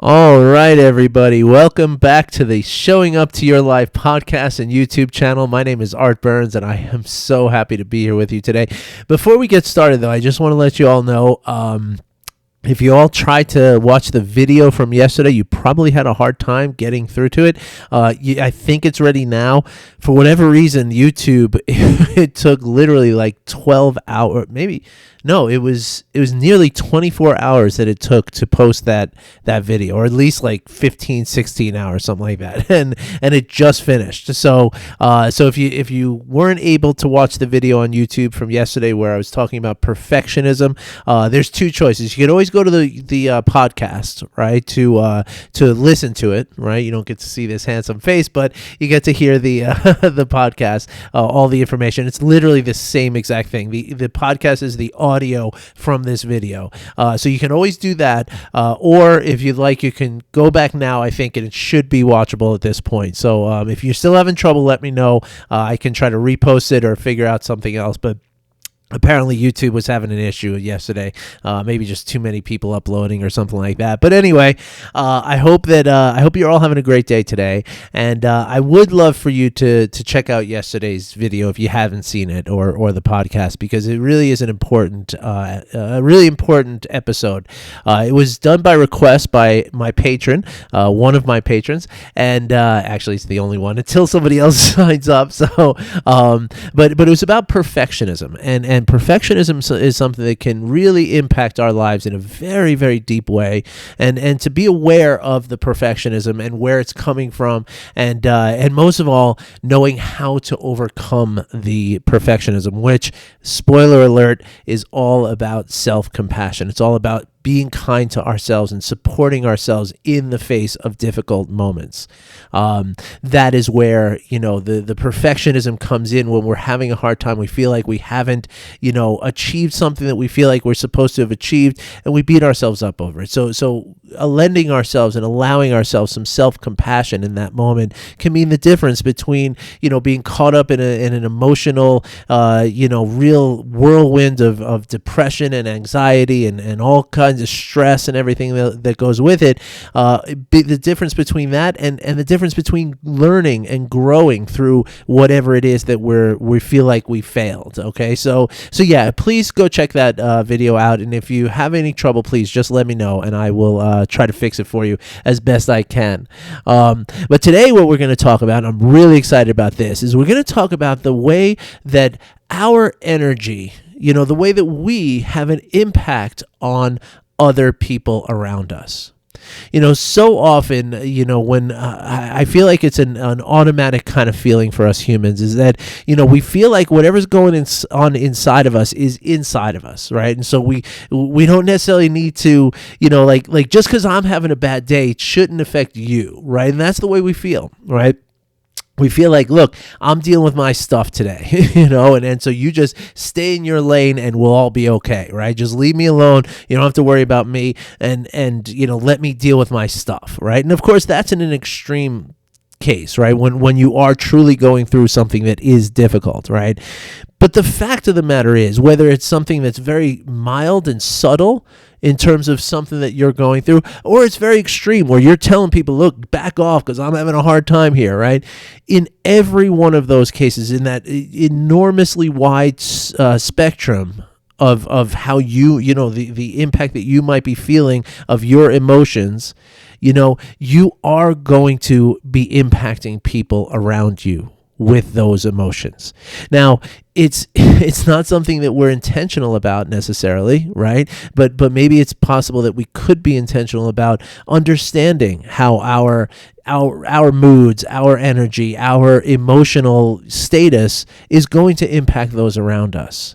All right, everybody. Welcome back to the Showing Up to Your Life podcast and YouTube channel. My name is Art Burns, and I am so happy to be here with you today. Before we get started, though, I just want to let you all know, if you all tried to watch the video from yesterday, you probably had a hard time getting through to it. I think it's ready now. For whatever reason, YouTube, it took literally like 12 hours, maybe. No, it was nearly 24 hours that it took to post that video, or at least like 15, 16 hours, something like that. And it just finished. So if you weren't able to watch the video on YouTube from yesterday where I was talking about perfectionism, there's two choices. You can always go to the podcast, right, to listen to it, right? You don't get to see this handsome face, but you get to hear the the podcast, all the information. It's literally the same exact thing. The podcast is the audio from this video. So you can always do that. Or if you'd like, you can go back now, I think, and it should be watchable at this point. So if you're still having trouble, let me know. I can try to repost it or figure out something else. But apparently YouTube was having an issue yesterday, maybe just too many people uploading or something like that. But anyway, I hope you're all having a great day today, and I would love for you to check out yesterday's video if you haven't seen it, or the podcast, because it really is an important, a really important episode. It was done by request by my patron, one of my patrons, and actually it's the only one until somebody else signs up. So, but it was about perfectionism, and perfectionism is something that can really impact our lives in a very, very deep way. And to be aware of the perfectionism and where it's coming from, and most of all, knowing how to overcome the perfectionism, which, spoiler alert, is all about self-compassion. It's all about being kind to ourselves and supporting ourselves in the face of difficult moments. That is where, the perfectionism comes in when we're having a hard time. We feel like we haven't, achieved something that we feel like we're supposed to have achieved, and we beat ourselves up over it. So lending ourselves and allowing ourselves some self-compassion in that moment can mean the difference between, being caught up in an emotional, real whirlwind of depression and anxiety and all kinds of stress and everything that goes with it. The difference between that and the difference between learning and growing through whatever it is that we feel like we failed. Okay, so yeah, please go check that video out, and if you have any trouble, please just let me know, and I will try to fix it for you as best I can. But today, what we're going to talk about, and I'm really excited about this, is we're going to talk about the way that our energy, the way that we have an impact on other people around us. So often, when I feel like it's an automatic kind of feeling for us humans, is that, we feel like whatever's going on inside of us is inside of us, right? And so we don't necessarily need to, like just because I'm having a bad day, it shouldn't affect you, right? And that's the way we feel, right? We feel like, look, I'm dealing with my stuff today, and so you just stay in your lane and we'll all be okay, right? Just leave me alone. You don't have to worry about me, and let me deal with my stuff, right? And of course, that's in an extreme case, right? When you are truly going through something that is difficult, right? But the fact of the matter is, whether it's something that's very mild and subtle in terms of something that you're going through, or it's very extreme where you're telling people, look, back off because I'm having a hard time here, right? In every one of those cases, in that enormously wide spectrum of how the impact that you might be feeling of your emotions, you are going to be impacting people around you with those emotions. Now, it's not something that we're intentional about necessarily, right? But maybe it's possible that we could be intentional about understanding how our moods, our energy, our emotional status is going to impact those around us.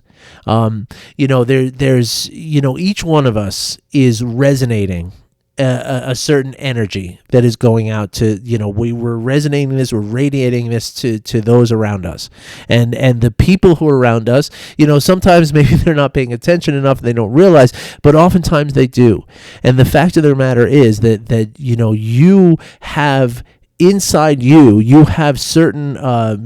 There's each one of us is resonating a certain energy that is going out to, we're resonating this, we're radiating this to those around us, and the people who are around us, sometimes maybe they're not paying attention enough, they don't realize, but oftentimes they do. And the fact of the matter is that you have inside you have certain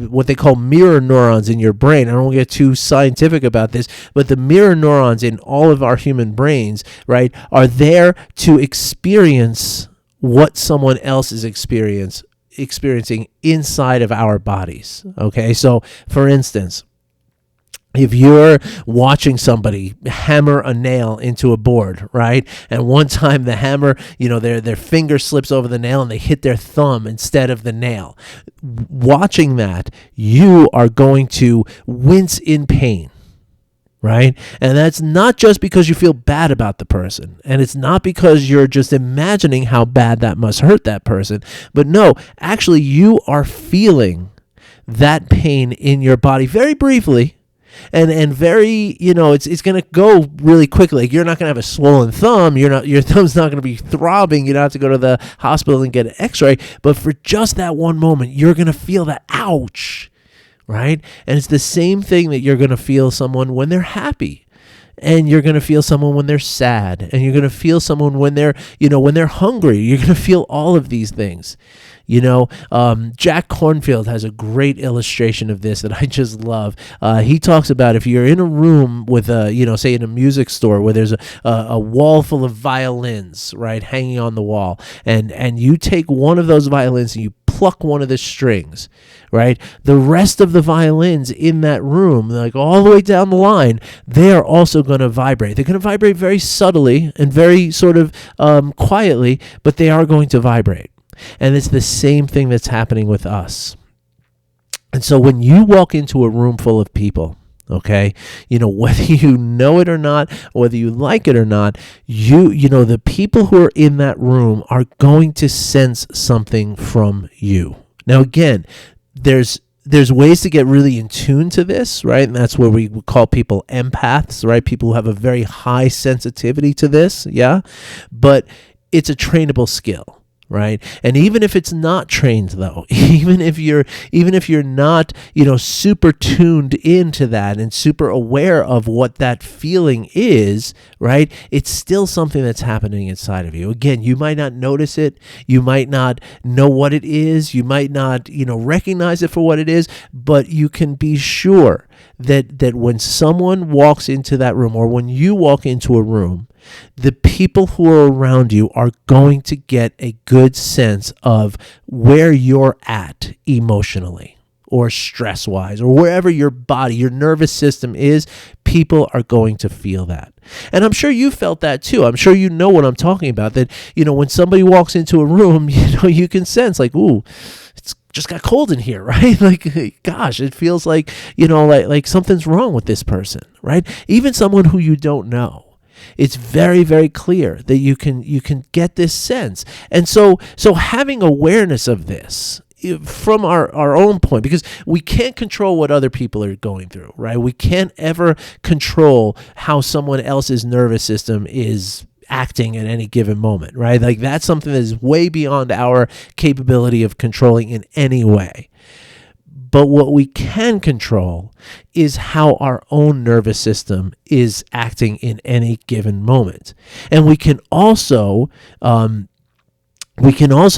what they call mirror neurons in your brain. I don't want to get too scientific about this, but the mirror neurons in all of our human brains, right, are there to experience what someone else is experiencing inside of our bodies. Okay, so for instance, if you're watching somebody hammer a nail into a board, right? And one time the hammer, their finger slips over the nail and they hit their thumb instead of the nail. Watching that, you are going to wince in pain, right? And that's not just because you feel bad about the person, and it's not because you're just imagining how bad that must hurt that person, but no, actually you are feeling that pain in your body very briefly. And very, it's going to go really quickly. Like, you're not going to have a swollen thumb. Your thumb's not going to be throbbing. You don't have to go to the hospital and get an x-ray. But for just that one moment, you're going to feel that ouch, right? And it's the same thing that you're going to feel someone when they're happy. And you're going to feel someone when they're sad. And you're going to feel someone when they're, when they're hungry. You're going to feel all of these things. Jack Kornfield has a great illustration of this that I just love. He talks about if you're in a room with say in a music store where there's a wall full of violins, right, hanging on the wall, and you take one of those violins and you pluck one of the strings, right? The rest of the violins in that room, like all the way down the line, they are also going to vibrate. They're going to vibrate very subtly and very sort of quietly, but they are going to vibrate. And it's the same thing that's happening with us. And so when you walk into a room full of people, okay, whether you know it or not, whether you like it or not, the people who are in that room are going to sense something from you. Now, again, there's ways to get really in tune to this, right? And that's where we call people empaths, right? People who have a very high sensitivity to this, yeah? But it's a trainable skill. Right. And even if it's not trained, though, even if you're not, super tuned into that and super aware of what that feeling is, right, it's still something that's happening inside of you. Again, you might not notice it. You might not know what it is. You might not, recognize it for what it is. But you can be sure that when someone walks into that room, or when you walk into a room, the people who are around you are going to get a good sense of where you're at emotionally or stress-wise, or wherever your body, your nervous system is. People are going to feel that. And I'm sure you felt that too. I'm sure you know what I'm talking about, that, when somebody walks into a room, you can sense like, ooh, it's just got cold in here, right? Like, gosh, it feels like, like something's wrong with this person, right? Even someone who you don't know. It's very, very clear that you can get this sense. And so having awareness of this from our own point, because we can't control what other people are going through, right? We can't ever control how someone else's nervous system is acting at any given moment, right? Like, that's something that is way beyond our capability of controlling in any way. But what we can control is how our own nervous system is acting in any given moment. And we can also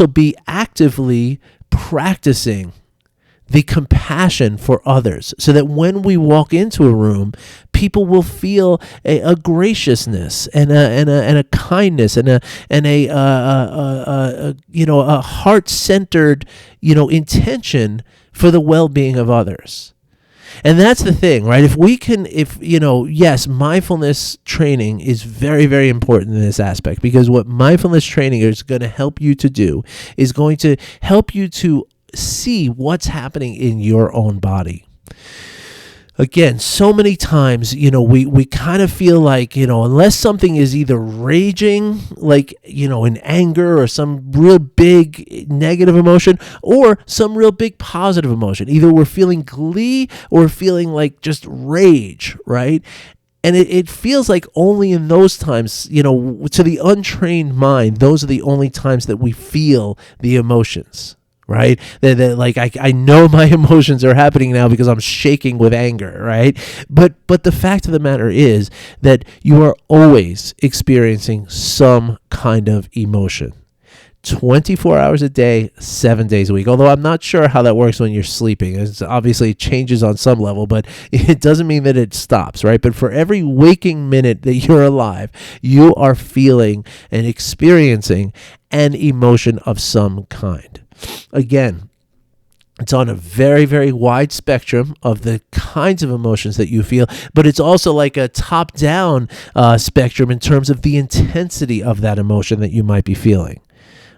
be actively practicing the compassion for others, so that when we walk into a room, people will feel a graciousness and a kindness and a heart-centered intention for the well-being of others. And that's the thing, right? Yes, mindfulness training is very, very important in this aspect, because what mindfulness training is going to help you to do is going to help you to see what's happening in your own body. Again, so many times, we kind of feel like, unless something is either raging, like, in anger, or some real big negative emotion, or some real big positive emotion, either we're feeling glee or feeling like just rage, right? And it feels like only in those times, to the untrained mind, those are the only times that we feel the emotions. Right? That like, I know my emotions are happening now because I'm shaking with anger, right? But the fact of the matter is that you are always experiencing some kind of emotion. 24 hours a day, 7 days a week. Although I'm not sure how that works when you're sleeping. It's obviously it changes on some level, but it doesn't mean that it stops, right? But for every waking minute that you're alive, you are feeling and experiencing an emotion of some kind. Again, it's on a very, very wide spectrum of the kinds of emotions that you feel, but it's also like a top-down spectrum in terms of the intensity of that emotion that you might be feeling.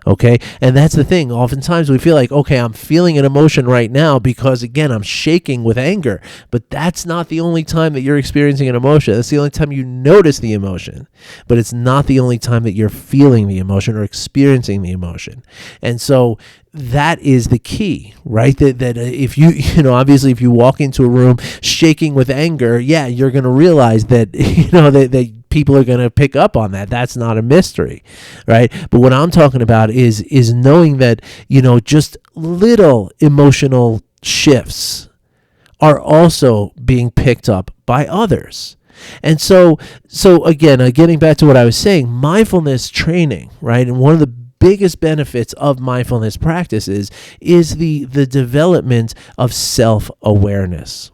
Okay. And that's the thing. Oftentimes we feel like, okay, I'm feeling an emotion right now because, again, I'm shaking with anger. But that's not the only time that you're experiencing an emotion. That's the only time you notice the emotion. But it's not the only time that you're feeling the emotion or experiencing the emotion. And so that is the key, right? That if obviously if you walk into a room shaking with anger, yeah, you're going to realize that, that people are going to pick up on that. That's not a mystery, right? But what I'm talking about is knowing that, just little emotional shifts are also being picked up by others. And so again, getting back to what I was saying, mindfulness training, right? And one of the biggest benefits of mindfulness practices is the development of self-awareness.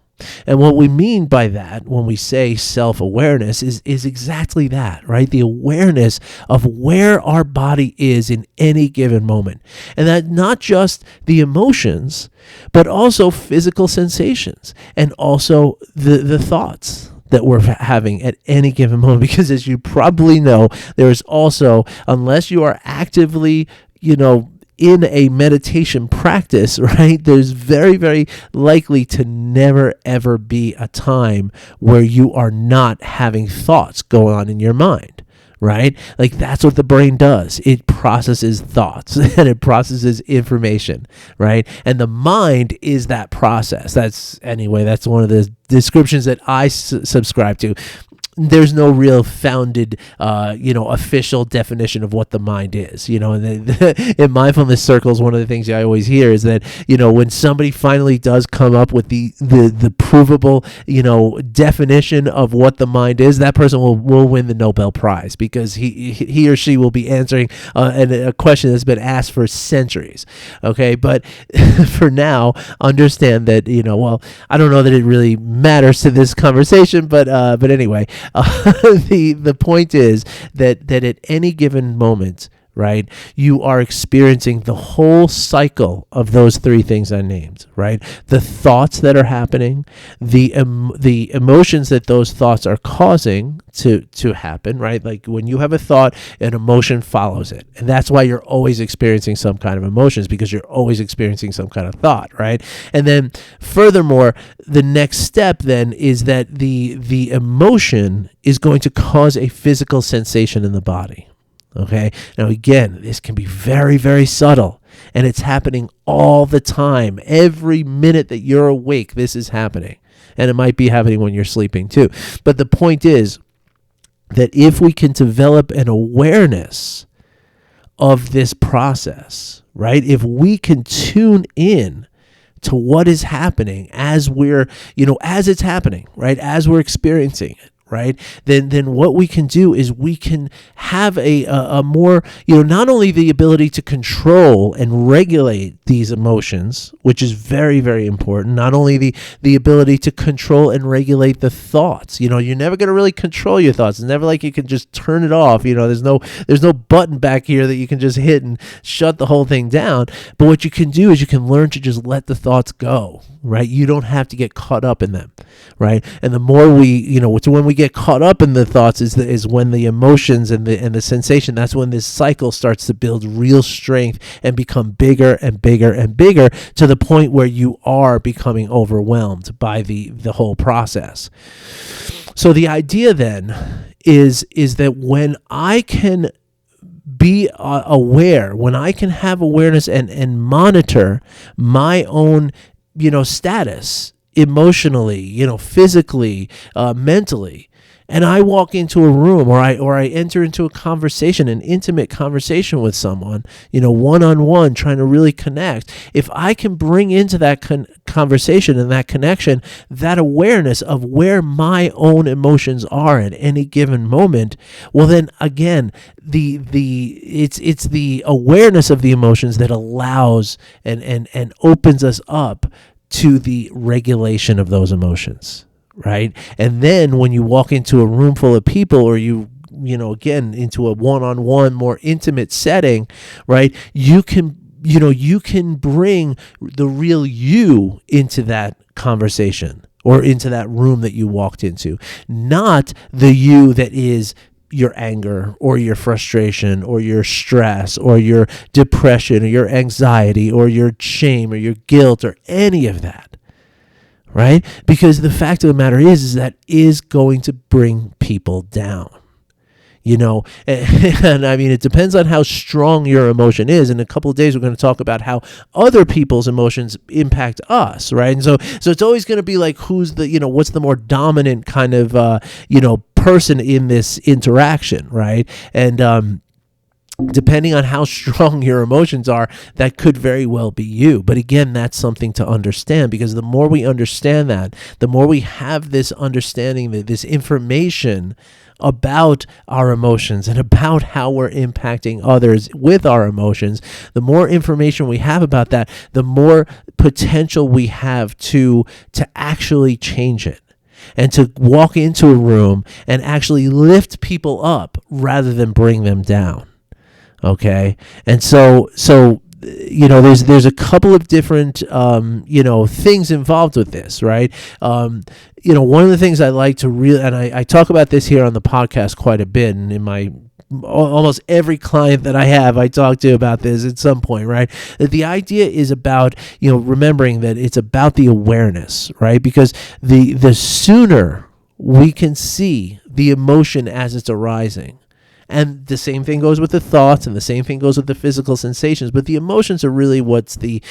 And what we mean by that when we say self-awareness is exactly that, right? The awareness of where our body is in any given moment. And that not just the emotions, but also physical sensations and also the thoughts that we're having at any given moment. Because as you probably know, there is also, unless you are actively, in a meditation practice, right, there's very, very likely to never, ever be a time where you are not having thoughts go on in your mind, right? Like that's what the brain does. It processes thoughts and it processes information, right? And the mind is that process. That's one of the descriptions that I subscribe to. There's no real founded, official definition of what the mind is. And in mindfulness circles, one of the things I always hear is that, when somebody finally does come up with the provable, definition of what the mind is, that person will win the Nobel Prize because he or she will be answering a question that's been asked for centuries. Okay, but for now, understand that I don't know that it really matters to this conversation, but anyway. The point is that at any given moment, right, you are experiencing the whole cycle of those three things I named, right? The thoughts that are happening, the emotions that those thoughts are causing to happen, right? Like when you have a thought, an emotion follows it. And that's why you're always experiencing some kind of emotions, because you're always experiencing some kind of thought, right? And then furthermore, the next step then is that the emotion is going to cause a physical sensation in the body. Okay. Now, again, this can be very, very subtle, and it's happening all the time. Every minute that you're awake, this is happening, and it might be happening when you're sleeping too. But the point is that if we can develop an awareness of this process, right? If we can tune in to what is happening as as it's happening, right? As we're experiencing it, right? Then what we can do is we can have a more, not only the ability to control and regulate these emotions, which is very, very important, not only the ability to control and regulate the thoughts. You're never going to really control your thoughts. It's never like you can just turn it off. There's no button back here that you can just hit and shut the whole thing down. But what you can do is you can learn to just let the thoughts go, right? You don't have to get caught up in them, right? And the more when we get caught up in the thoughts is when the emotions and the sensation, that's when this cycle starts to build real strength and become bigger and bigger and bigger, to the point where you are becoming overwhelmed by the whole process. So the idea then is that when I can be aware, when I can have awareness and monitor my own status emotionally, physically, mentally, and I walk into a room, or I enter into a conversation, an intimate conversation with someone, one-on-one, trying to really connect, if I can bring into that conversation and that connection that awareness of where my own emotions are at any given moment, well then again, it's the awareness of the emotions that allows and opens us up to the regulation of those emotions. Right. And then when you walk into a room full of people, or again, into a one-on-one, more intimate setting, right, you can bring the real you into that conversation or into that room that you walked into, not the you that is your anger or your frustration or your stress or your depression or your anxiety or your shame or your guilt or any of that. Right? Because the fact of the matter is that is going to bring people down. And I mean, it depends on how strong your emotion is. In a couple of days, we're going to talk about how other people's emotions impact us, right? And so it's always going to be like, who's what's the more dominant kind of, person in this interaction, right? And, depending on how strong your emotions are, that could very well be you. But again, that's something to understand, because the more we understand that, the more we have this understanding, this information about our emotions and about how we're impacting others with our emotions, the more information we have about that, the more potential we have to actually change it. And to walk into a room and actually lift people up rather than bring them down. Okay. And so there's a couple of different, things involved with this, right? One of the things I like to really, and I talk about this here on the podcast quite a bit, and in my almost every client that I have, I talk to about this at some point, right? That the idea is about, remembering that it's about the awareness, right? Because the sooner we can see the emotion as it's arising, and the same thing goes with the thoughts, and the same thing goes with the physical sensations. But the emotions are really what's the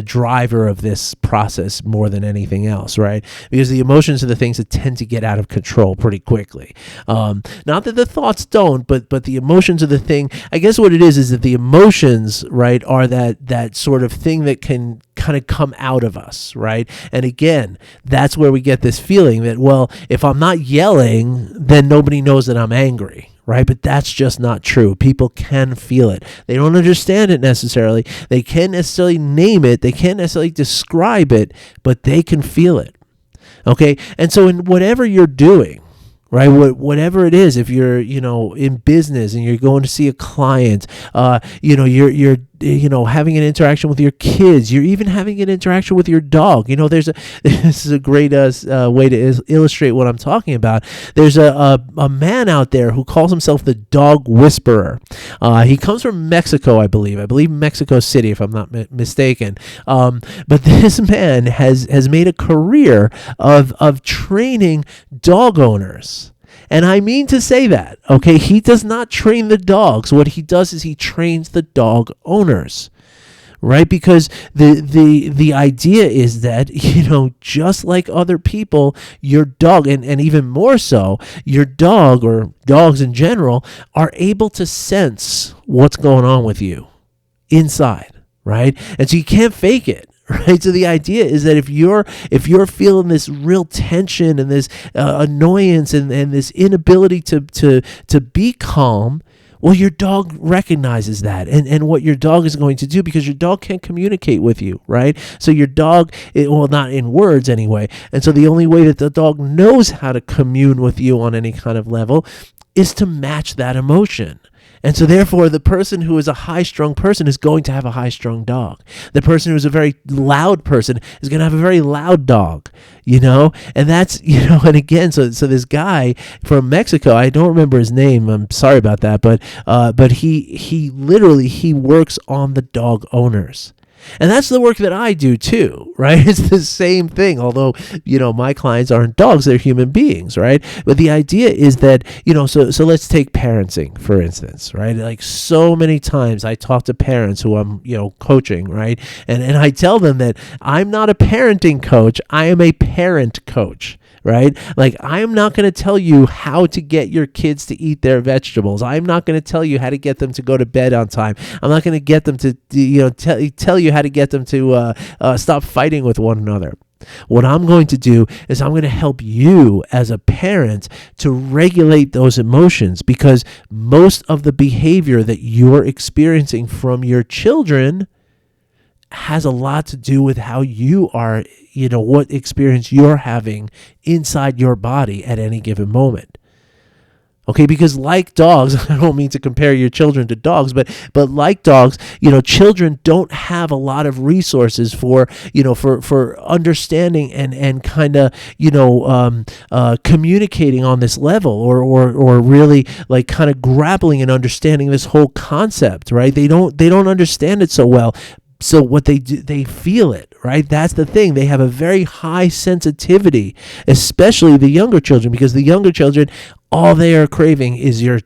driver of this process more than anything else, right? Because the emotions are the things that tend to get out of control pretty quickly. Not that the thoughts don't, but the emotions are the thing. I guess what it is that the emotions, right, are that sort of thing that can kind of come out of us, right? And again, that's where we get this feeling that, well, if I'm not yelling, then nobody knows that I'm angry. Right? But that's just not true. People can feel it. They don't understand it necessarily. They can't necessarily name it. They can't necessarily describe it, but they can feel it. Okay? And so in whatever you're doing, right, whatever it is, if you're, in business and you're going to see a client, you're having an interaction with your kids, you're even having an interaction with your dog. This is a great way to illustrate what I'm talking about. There's a man out there who calls himself the dog whisperer. He comes from Mexico, I believe Mexico City, if I'm not mistaken. But this man has made a career of training dog owners. And I mean to say that, okay, he does not train the dogs. What he does is he trains the dog owners, right? Because the idea is that, just like other people, your dog, and even more so, your dog or dogs in general are able to sense what's going on with you inside, right? And so you can't fake it. Right. So the idea is that if you're feeling this real tension and this annoyance and this inability to be calm, well, your dog recognizes that, and what your dog is going to do, because your dog can't communicate with you, right? So your dog, not in words anyway, and so the only way that the dog knows how to commune with you on any kind of level is to match that emotion. And so therefore, the person who is a high-strung person is going to have a high-strung dog. The person who is a very loud person is going to have a very loud dog, And that's, and again, so this guy from Mexico, I don't remember his name, I'm sorry about that, but he literally works on the dog owners. And that's the work that I do too, right? It's the same thing, although, my clients aren't dogs, they're human beings, right? But the idea is that, so let's take parenting, for instance, right? Like so many times I talk to parents who I'm, coaching, right? And I tell them that I'm not a parenting coach, I am a parent coach. right? Like, I am not going to tell you how to get your kids to eat their vegetables. I'm not going to tell you how to get them to go to bed on time. I'm not going to get them to, tell you how to get them to stop fighting with one another. What I'm going to do is I'm going to help you as a parent to regulate those emotions, because most of the behavior that you're experiencing from your children has a lot to do with how you are, what experience you're having inside your body at any given moment. Okay, because like dogs, I don't mean to compare your children to dogs, but like dogs, children don't have a lot of resources for understanding and kind of communicating on this level, or really like kind of grappling and understanding this whole concept, right? They don't understand it so well. So what they do, they feel it, right? That's the thing. They have a very high sensitivity, especially the younger children, because the younger children, all they are craving is your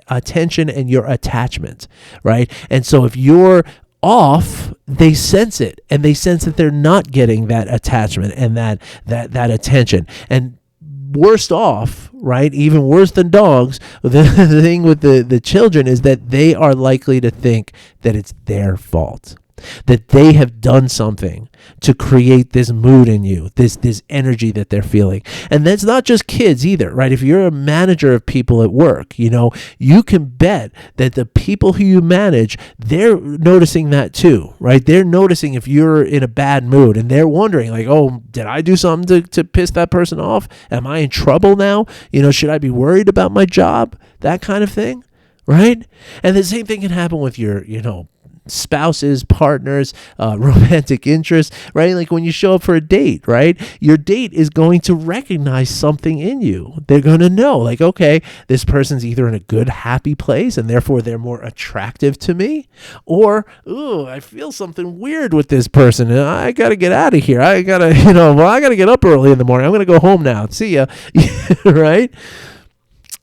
attention and your attachment, right? And so if you're off, they sense it, and they sense that they're not getting that attachment and that attention. And worst off, right? Even worse than dogs, the thing with the children is that they are likely to think that it's their fault, that they have done something to create this mood in you, this energy that they're feeling. And that's not just kids either, right? If you're a manager of people at work, you can bet that the people who you manage, they're noticing that too, right? They're noticing if you're in a bad mood, and they're wondering like, oh, did I do something to piss that person off? Am I in trouble now? Should I be worried about my job? That kind of thing, right? And the same thing can happen with your, spouses, partners, romantic interests, right? Like when you show up for a date, right? Your date is going to recognize something in you. They're going to know like, okay, this person's either in a good, happy place and therefore they're more attractive to me, or, ooh, I feel something weird with this person and I got to get out of here. I got to, I got to get up early in the morning. I'm going to go home now. See ya. Right?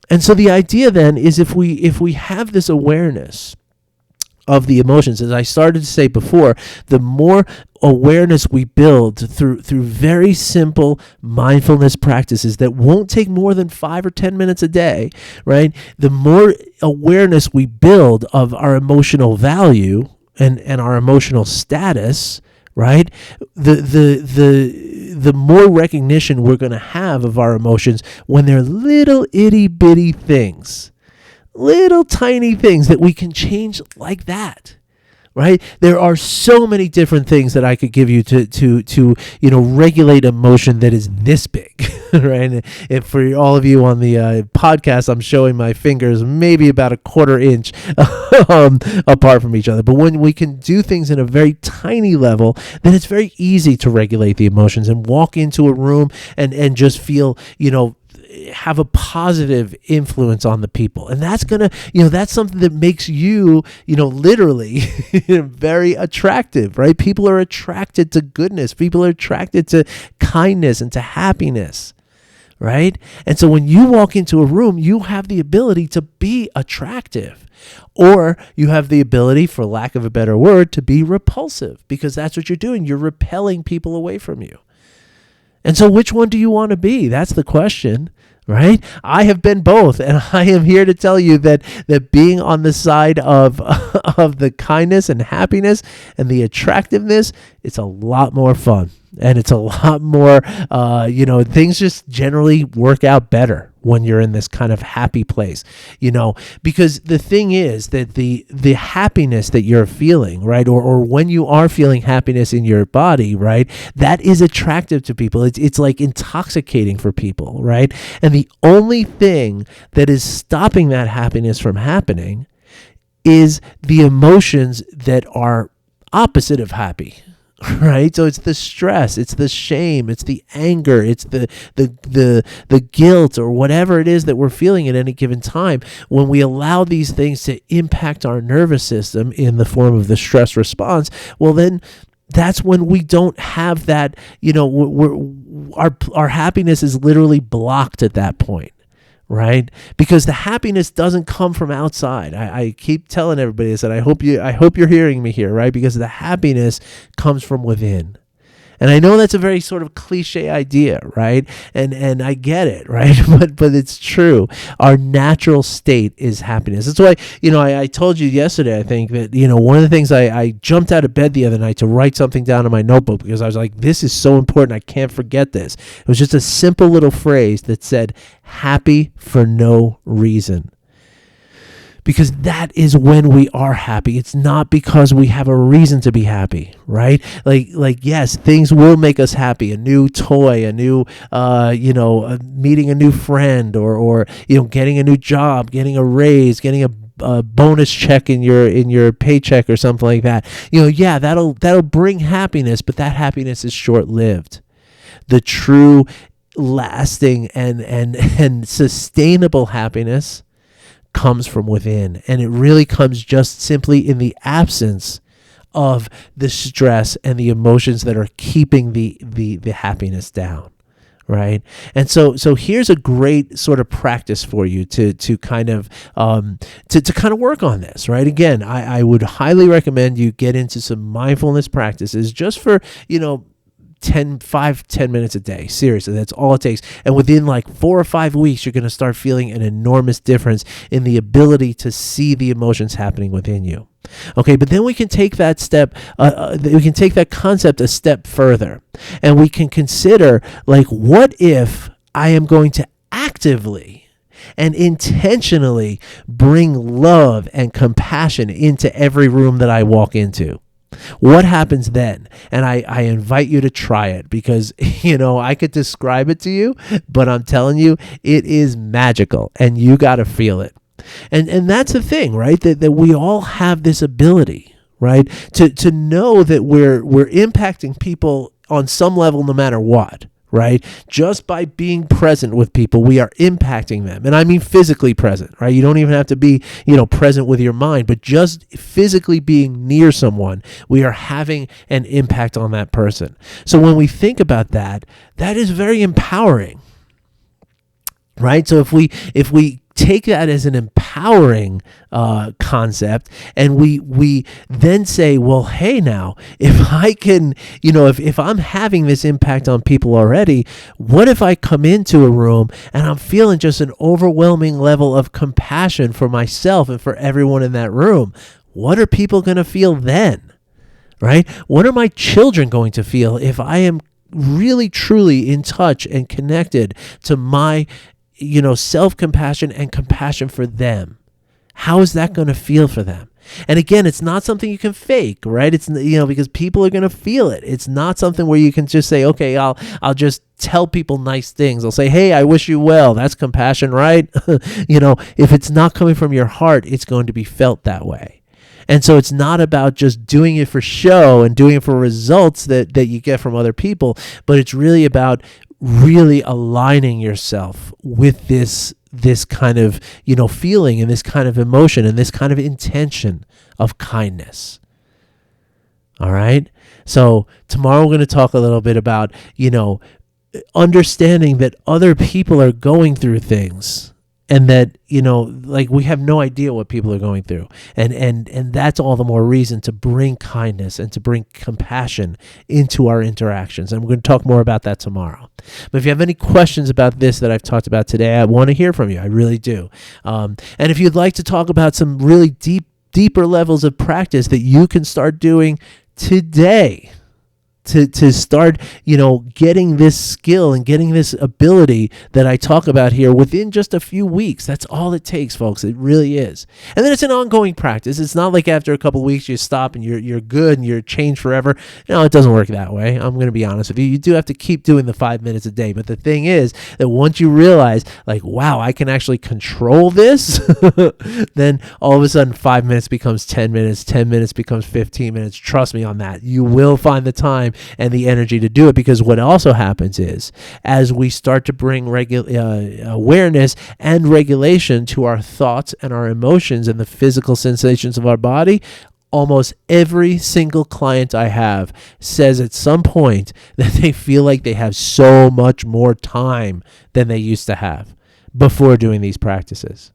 And so the idea then is if we have this awareness of the emotions, as I started to say before, the more awareness we build through very simple mindfulness practices that won't take more than 5 or 10 minutes a day, right? The more awareness we build of our emotional value and our emotional status, right? The more recognition we're going to have of our emotions when they're little itty bitty things. Little tiny things that we can change like that, right? There are so many different things that I could give you to regulate emotion that is this big, right? And for all of you on the podcast, I'm showing my fingers maybe about a quarter inch apart from each other. But when we can do things in a very tiny level, then it's very easy to regulate the emotions and walk into a room and just feel, have a positive influence on the people. And that's going to, that's something that makes you, literally very attractive, right? People are attracted to goodness. People are attracted to kindness and to happiness, right? And so when you walk into a room, you have the ability to be attractive, or you have the ability, for lack of a better word, to be repulsive, because that's what you're doing. You're repelling people away from you. And so which one do you want to be? That's the question, right? I have been both, and I am here to tell you that being on the side of the kindness and happiness and the attractiveness, it's a lot more fun. And it's a lot more, things just generally work out better when you're in this kind of happy place, because the thing is that the happiness that you're feeling, right, or when you are feeling happiness in your body, right, that is attractive to people. It's like intoxicating for people, right? And the only thing that is stopping that happiness from happening is the emotions that are opposite of happy. Right? So it's the stress, it's the shame, it's the anger, it's the guilt, or whatever it is that we're feeling at any given time. When we allow these things to impact our nervous system in the form of the stress response, well, then that's when we don't have that, our happiness is literally blocked at that point. Right? Because the happiness doesn't come from outside. I keep telling everybody this, and I hope you're hearing me here, right? Because the happiness comes from within. And I know that's a very sort of cliche idea, right? And I get it, right? But it's true. Our natural state is happiness. That's why, I told you yesterday, I think, that, one of the things I jumped out of bed the other night to write something down in my notebook because I was like, this is so important. I can't forget this. It was just a simple little phrase that said, happy for no reason. Because that is when we are happy. It's not because we have a reason to be happy, right? Like yes, things will make us happy. A new toy, a new, meeting a new friend, or getting a new job, getting a raise, getting a bonus check in your paycheck or something like that. That'll bring happiness, but that happiness is short-lived. The true, lasting, and sustainable happiness comes from within, and it really comes just simply in the absence of the stress and the emotions that are keeping the happiness down, right? And so here's a great sort of practice for you to kind of to kind of work on this, right? Again, I would highly recommend you get into some mindfulness practices just for 10 minutes a day. Seriously, that's all it takes. And within like 4 or 5 weeks, you're going to start feeling an enormous difference in the ability to see the emotions happening within you. Okay, but then we can take that step, we can take that concept a step further, and we can consider, like, what if I am going to actively and intentionally bring love and compassion into every room that I walk into? What happens then? And I invite you to try it because, I could describe it to you, but I'm telling you, it is magical and you got to feel it. And that's the thing, right? That we all have this ability, right? To know that we're impacting people on some level no matter what. Right? Just by being present with people, we are impacting them. And I mean physically present, right? You don't even have to be, present with your mind, but just physically being near someone, we are having an impact on that person. So when we think about that, that is very empowering, right? So if we take that as an empowering concept, and we then say, well, hey, now, if I can, if I'm having this impact on people already, what if I come into a room and I'm feeling just an overwhelming level of compassion for myself and for everyone in that room? What are people going to feel then, right? What are my children going to feel if I am really, truly in touch and connected to my self-compassion and compassion for them? How is that going to feel for them? And again, it's not something you can fake, right? It's, because people are going to feel it. It's not something where you can just say, okay, I'll just tell people nice things. I'll say, hey, I wish you well. That's compassion, right? If it's not coming from your heart, it's going to be felt that way. And so it's not about just doing it for show and doing it for results that you get from other people, but it's really about really aligning yourself with this kind of, feeling and this kind of emotion and this kind of intention of kindness. All right. So tomorrow we're going to talk a little bit about, understanding that other people are going through things, and that, we have no idea what people are going through. And that's all the more reason to bring kindness and to bring compassion into our interactions. And we're going to talk more about that tomorrow. But if you have any questions about this that I've talked about today, I want to hear from you. I really do. And if you'd like to talk about some really deeper levels of practice that you can start doing today, to start, getting this skill and getting this ability that I talk about here within just a few weeks. That's all it takes, folks. It really is. And then it's an ongoing practice. It's not like after a couple of weeks you stop and you're good and you're changed forever. No, it doesn't work that way. I'm going to be honest with you. You do have to keep doing the 5 minutes a day. But the thing is that once you realize, like, wow, I can actually control this, then all of a sudden 5 minutes becomes 10 minutes, 10 minutes becomes 15 minutes. Trust me on that. You will find the time and the energy to do it, because what also happens is, as we start to bring awareness and regulation to our thoughts and our emotions and the physical sensations of our body, almost every single client I have says at some point that they feel like they have so much more time than they used to have before doing these practices.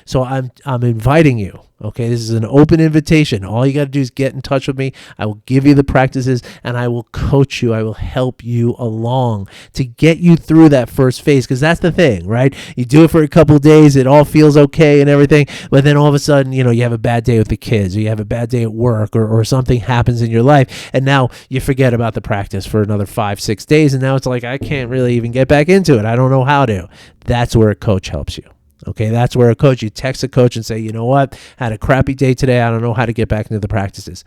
So I'm inviting you. Okay, this is an open invitation. All you got to do is get in touch with me. I will give you the practices and I will coach you. I will help you along to get you through that first phase, because that's the thing, right? You do it for a couple of days, it all feels okay and everything, but then all of a sudden, you have a bad day with the kids, or you have a bad day at work, or something happens in your life, and now you forget about the practice for another 5-6 days, and now it's like, I can't really even get back into it. I don't know how to. That's where a coach helps you. Okay, that's where you text a coach and say, you know what, had a crappy day today. I don't know how to get back into the practices.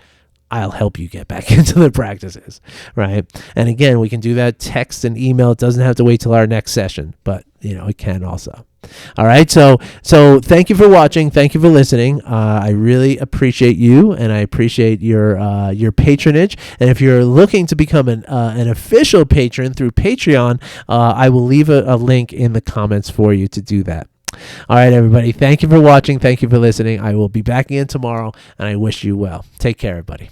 I'll help you get back into the practices, right? And again, we can do that text and email. It doesn't have to wait till our next session, but it can also. All right, so thank you for watching. Thank you for listening. I really appreciate you, and I appreciate your patronage. And if you're looking to become an official patron through Patreon, I will leave a link in the comments for you to do that. All right, everybody. Thank you for watching. Thank you for listening. I will be back again tomorrow, and I wish you well. Take care, everybody.